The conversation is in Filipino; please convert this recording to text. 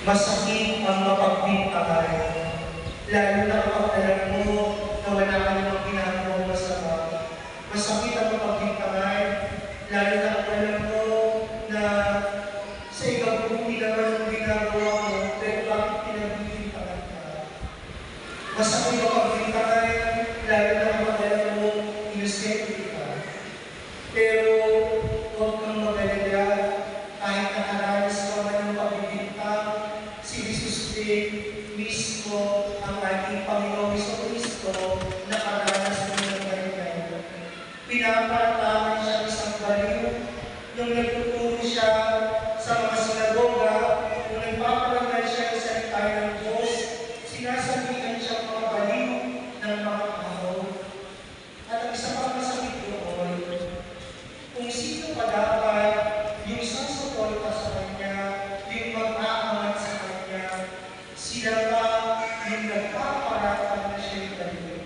Masakit ang mapagbintangan, lalo na kapag alam mo na wala ka namang ginagawang masama. Masakit ang mapagbintangan, lalo na kapag alam mo na sa ikaw hindi naman ang ginagawa mo, pero bakit pinagbibintangan ka? Masakit ang mapagbintangan, lalo na kapag alam mo inosente ka. Pero huwag kang mag-alala, kahit nakaranas ka man ng pagbibintang, si Jesus din mismo ang ating Panginoong Jesucristo nakaranas ng ganyan. Pinaparatahan siya isang baliw nung nagtuturo siya sa mga sinagoga, nung nagpaparangal siya ng salita ng Diyos, sinasabihan siya mga baliw ng mga tao. At ang isa pang masakit doon, kung sino pa dapat yung sasuporta sa Kanya, yung mag-aangat sa Kanya, sila pa yung nagpaparatang na siya yung baliw.